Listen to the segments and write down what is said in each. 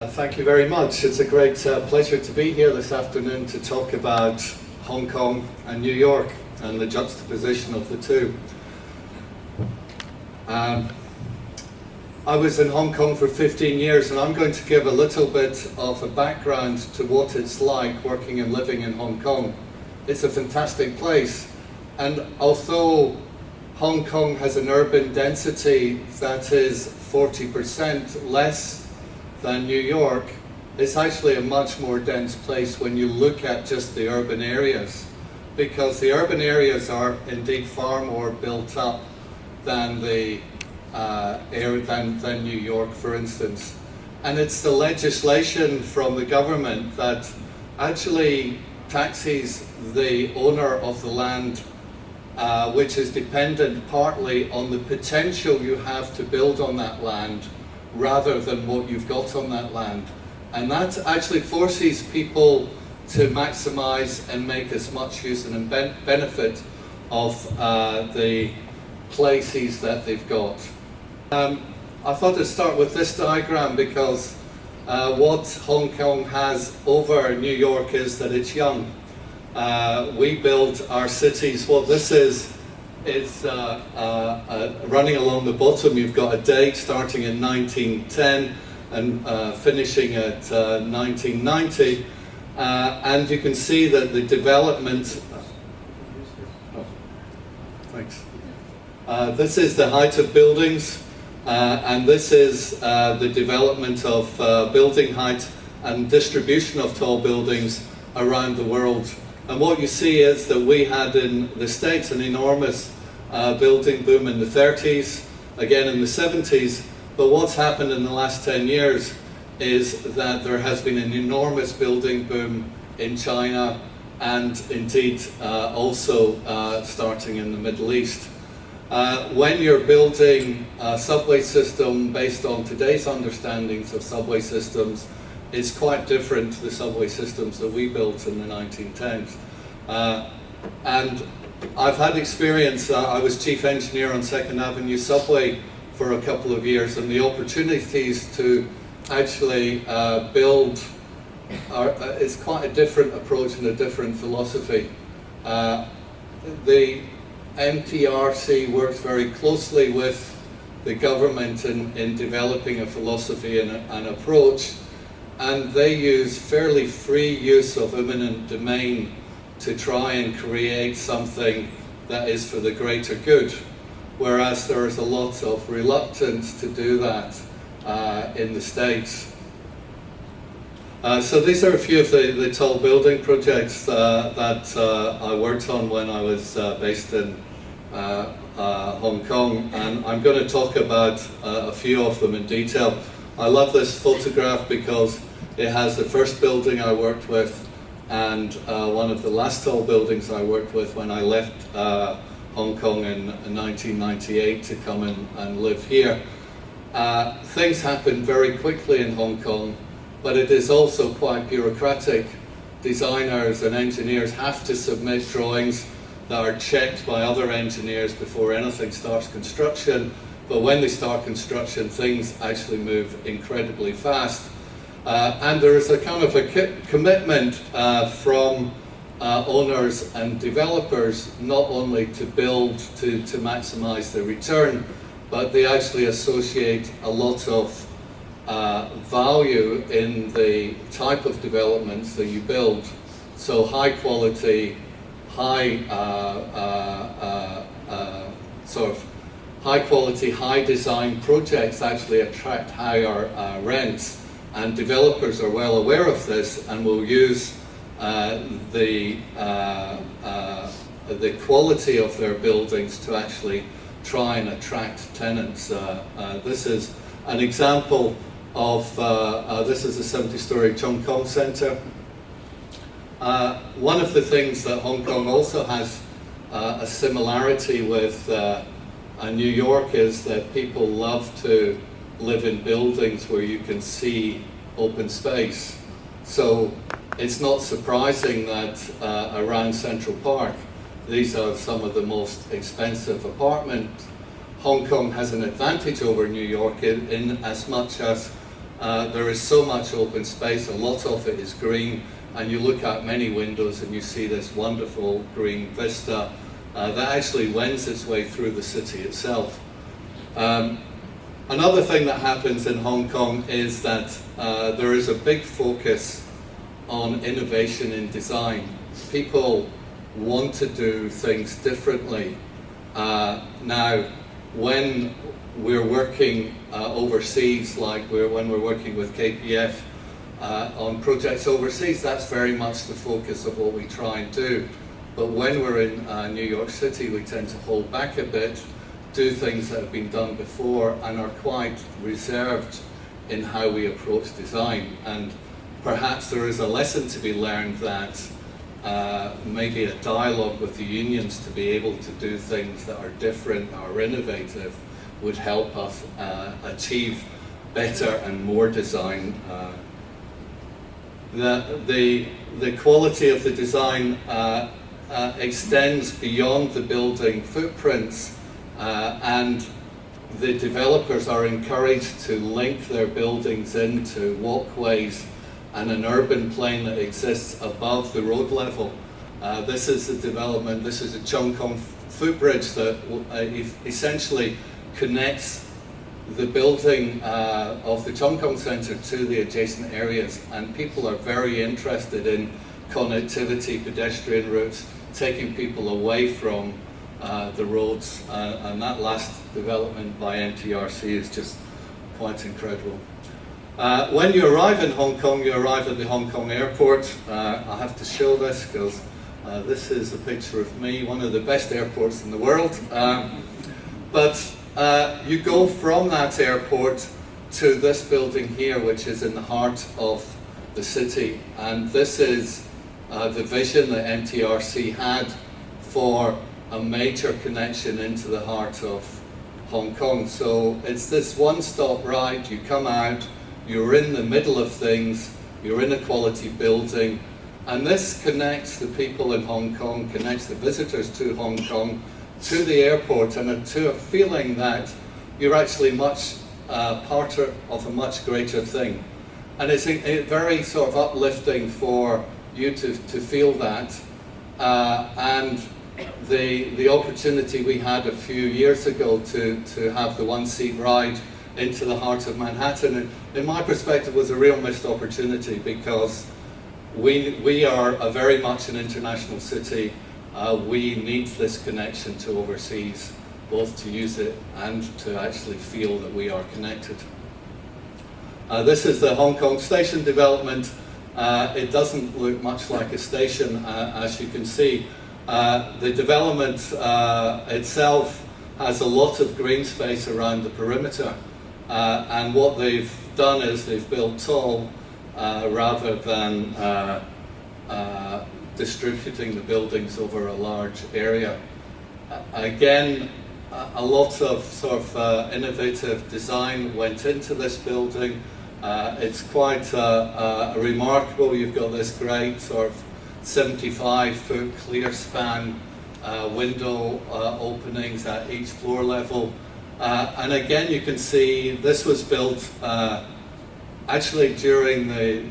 Thank you very much. It's a great pleasure to be here this afternoon to talk about Hong Kong and New York and the juxtaposition of the two. I was in Hong Kong for 15 years, and I'm going to give a little bit of a background to what it's like working and living in Hong Kong. It's a fantastic place, and although Hong Kong has an urban density that is 40% less than New York, it's actually a much more dense place when you look at just the urban areas, because the urban areas are indeed far more built up than the than New York, for instance. And it's the legislation from the government that actually taxes the owner of the land, which is dependent partly on the potential you have to build on that land rather than what you've got on that land. And that actually forces people to maximize and make as much use and benefit of the places that they've got. I thought I'd start with this diagram because what Hong Kong has over New York is that it's young. We build our cities. What this is running along the bottom. You've got a date starting in 1910 and finishing at 1990, and you can see that the development. Thanks. This is the height of buildings, and this is the development of building height and distribution of tall buildings around the world. And what you see is that we had in the States an enormous building boom in the 30s, again in the 70s, but what's happened in the last 10 years is that there has been an enormous building boom in China and indeed also starting in the Middle East. When you're building a subway system based on today's understandings of subway systems, it's quite different to the subway systems that we built in the 1910s. And I've had experience. I was chief engineer on 2nd Avenue subway for a couple of years, and the opportunities to actually build is quite a different approach and a different philosophy. The MTRC works very closely with the government in developing a philosophy and an approach, and they use fairly free use of eminent domain to try and create something that is for the greater good, whereas there is a lot of reluctance to do that in the States. So these are a few of the tall building projects that I worked on when I was based in Hong Kong, and I'm going to talk about a few of them in detail. I love this photograph because it has the first building I worked with and one of the last tall buildings I worked with when I left Hong Kong in 1998 to come and live here. Things happen very quickly in Hong Kong, but it is also quite bureaucratic. Designers and engineers have to submit drawings that are checked by other engineers before anything starts construction, but when they start construction, things actually move incredibly fast. And there is a kind of a commitment from owners and developers not only to build to maximize the return, but they actually associate a lot of value in the type of developments that you build. So high quality, high design projects actually attract higher rents. And developers are well aware of this and will use the quality of their buildings to actually try and attract tenants. This is an example of, this is a 70-story Chong Kong Centre. One of the things that Hong Kong also has a similarity with New York is that people love to live in buildings where you can see open space. So it's not surprising that around Central Park, these are some of the most expensive apartments. Hong Kong has an advantage over New York in as much as There is so much open space, a lot of it is green, and you look out many windows and you see this wonderful green vista that actually wends its way through the city itself. Another thing that happens in Hong Kong is that there is a big focus on innovation in design. People want to do things differently. Now, when we're working overseas, like when we're working with KPF on projects overseas, that's very much the focus of what we try and do. But when we're in New York City, we tend to hold back a bit, do things that have been done before, and are quite reserved in how we approach design. And perhaps there is a lesson to be learned that maybe a dialogue with the unions to be able to do things that are different or innovative would help us achieve better and more design. The quality of the design extends beyond the building footprints, and the developers are encouraged to link their buildings into walkways and an urban plane that exists above the road level. This is a development, this is a Cheung Kong footbridge that essentially connects the building of the Cheung Kong Centre to the adjacent areas, and people are very interested in connectivity, pedestrian routes, taking people away from the roads, and that last development by MTRC is just quite incredible. When you arrive in Hong Kong, you arrive at the Hong Kong airport. I have to show this because this is a picture of me, one of the best airports in the world. But you go from that airport to this building here, which is in the heart of the city. And this is the vision that MTRC had for a major connection into the heart of Hong Kong. So it's this one-stop ride. You come out, you're in the middle of things, you're in a quality building, and this connects the people in Hong Kong, connects the visitors to Hong Kong, to the airport, and to a feeling that you're actually much part of a much greater thing. And it's very sort of uplifting for you to feel that. And the opportunity we had a few years ago to have the one-seat ride into the heart of Manhattan, in my perspective, was a real missed opportunity, because we are very much an international city. We need this connection to overseas, both to use it and to actually feel that we are connected. This is the Hong Kong Station development. It doesn't look much like a station, as you can see. The development itself has a lot of green space around the perimeter. And what they've done is they've built tall rather than distributing the buildings over a large area. Again, a lot of sort of innovative design went into this building. It's quite remarkable. You've got this great sort of 75-foot clear span window openings at each floor level. And again, you can see this was built actually during the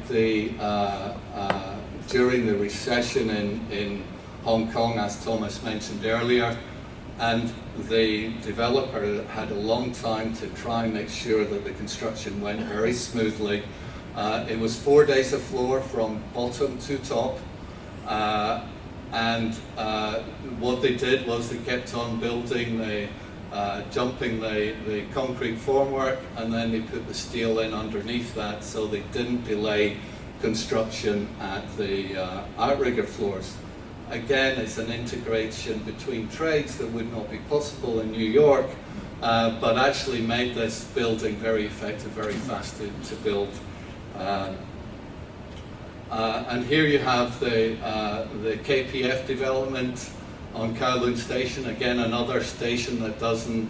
recession in Hong Kong, as Thomas mentioned earlier, and the developer had a long time to try and make sure that the construction went very smoothly. It was 4 days a floor from bottom to top, and what they did was they kept on building jumping the concrete formwork, and then they put the steel in underneath that, so they didn't delay construction at the outrigger floors. Again, it's an integration between trades that would not be possible in New York, but actually made this building very effective, very fast to build. And here you have the KPF development on Kowloon Station. Again, another station that doesn't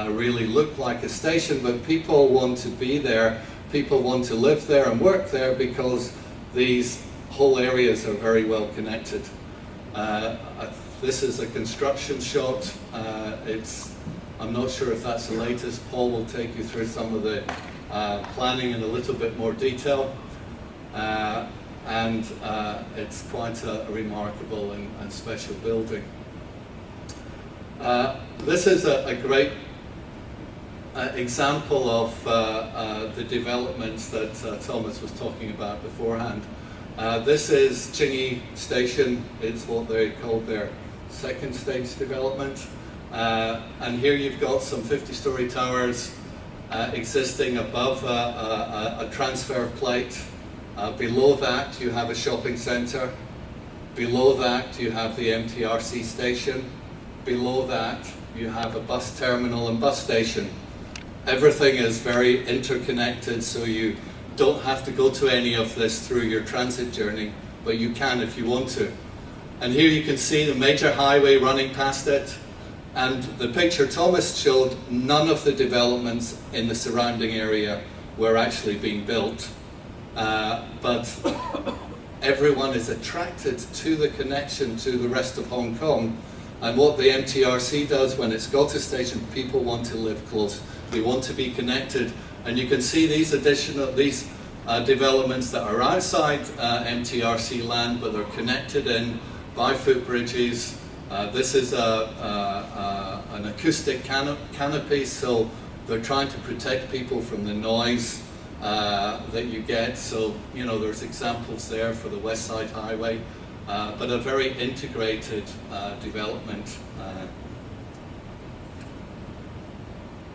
really look like a station, but people want to be there. People want to live there and work there because these whole areas are very well connected. This is a construction shot. I'm not sure if that's the latest. Paul will take you through some of the planning in a little bit more detail. And it's quite a remarkable and special building. This is a great example of the developments that Thomas was talking about beforehand. This is Chingy Station. It's what they call their second stage development. And here you've got some 50-story towers existing above a transfer plate. Below that you have a shopping centre. Below that you have the MTRC station. Below that you have a bus terminal and bus station. Everything is very interconnected, so you don't have to go to any of this through your transit journey, but you can if you want to. And here you can see the major highway running past it. And the picture Thomas showed, none of the developments in the surrounding area were actually being built. But everyone is attracted to the connection to the rest of Hong Kong. And what the MTRC does when it's got a station, people want to live close. They want to be connected. And you can see these developments that are outside MTRC land, but they're connected in by footbridges. This is an acoustic canopy, so they're trying to protect people from the noise that you get. So, you know, there's examples there for the West Side Highway, but a very integrated development.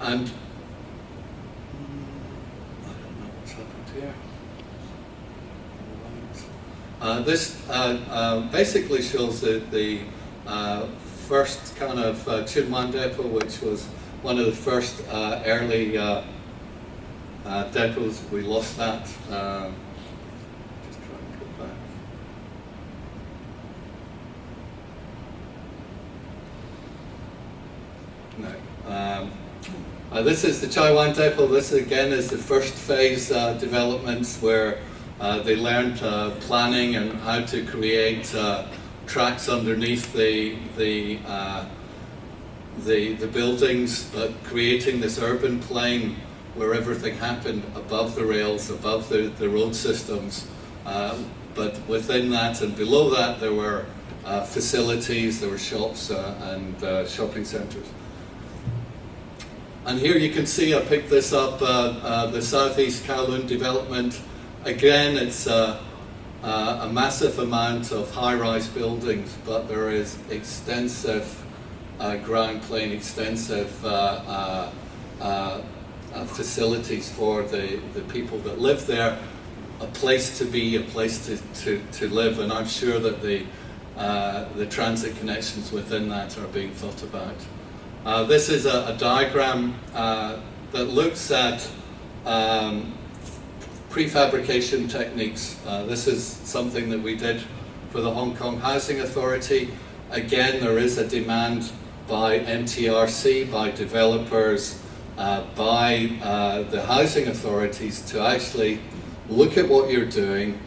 And I don't know what's happened here. This basically shows the first kind of Chinwan depot, which was one of the first early depots. We lost that. Just try and go back. No. This is the Chaiwan depot. This again is the first phase developments where they learned planning and how to create tracks underneath the buildings, but creating this urban plain where everything happened above the rails, above the road systems. But within that and below that, there were facilities, there were shops and shopping centres. And here you can see, I picked this up, the Southeast Kowloon development. Again, it's a massive amount of high-rise buildings, but there is extensive ground plane, extensive facilities for the people that live there, a place to be, a place to live, and I'm sure that the transit connections within that are being thought about. This is a diagram that looks at prefabrication techniques. This is something that we did for the Hong Kong Housing Authority. Again, there is a demand by MTRC, by developers, by the housing authorities to actually look at what you're doing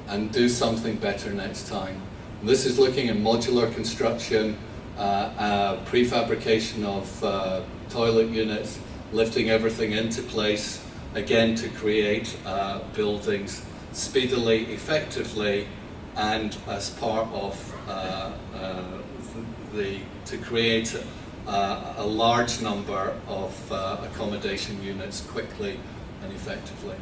and do something better next time. And this is looking at modular construction, prefabrication of toilet units, lifting everything into place, again to create buildings speedily, effectively, and as part of to create a large number of accommodation units quickly and effectively.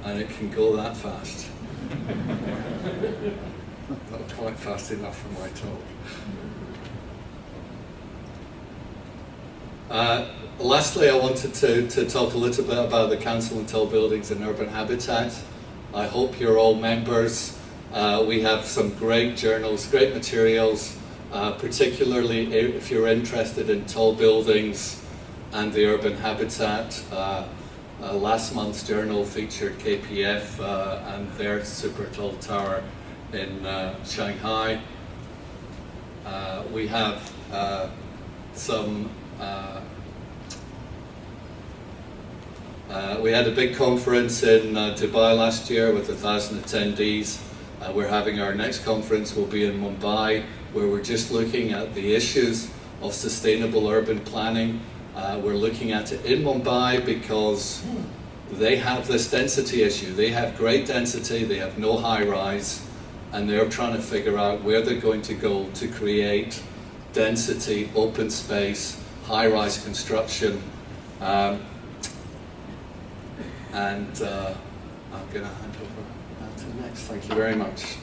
And it can go that fast. Not quite fast enough for my talk. Lastly, I wanted to talk a little bit about the Council and Tall Buildings and Urban Habitat. I hope you're all members. We have some great journals, great materials, particularly if you're interested in tall buildings and the urban habitat. Last month's journal featured KPF and their super tall tower in Shanghai. We have some we had a big conference in Dubai last year with 1,000 attendees. We're having our next conference will be in Mumbai where we're just looking at the issues of sustainable urban planning. We're looking at it in Mumbai because they have this density issue. They have great density, they have no high-rise, and they're trying to figure out where they're going to go to create density, open space, high-rise construction. I'm going to hand over to next. Thank you very much.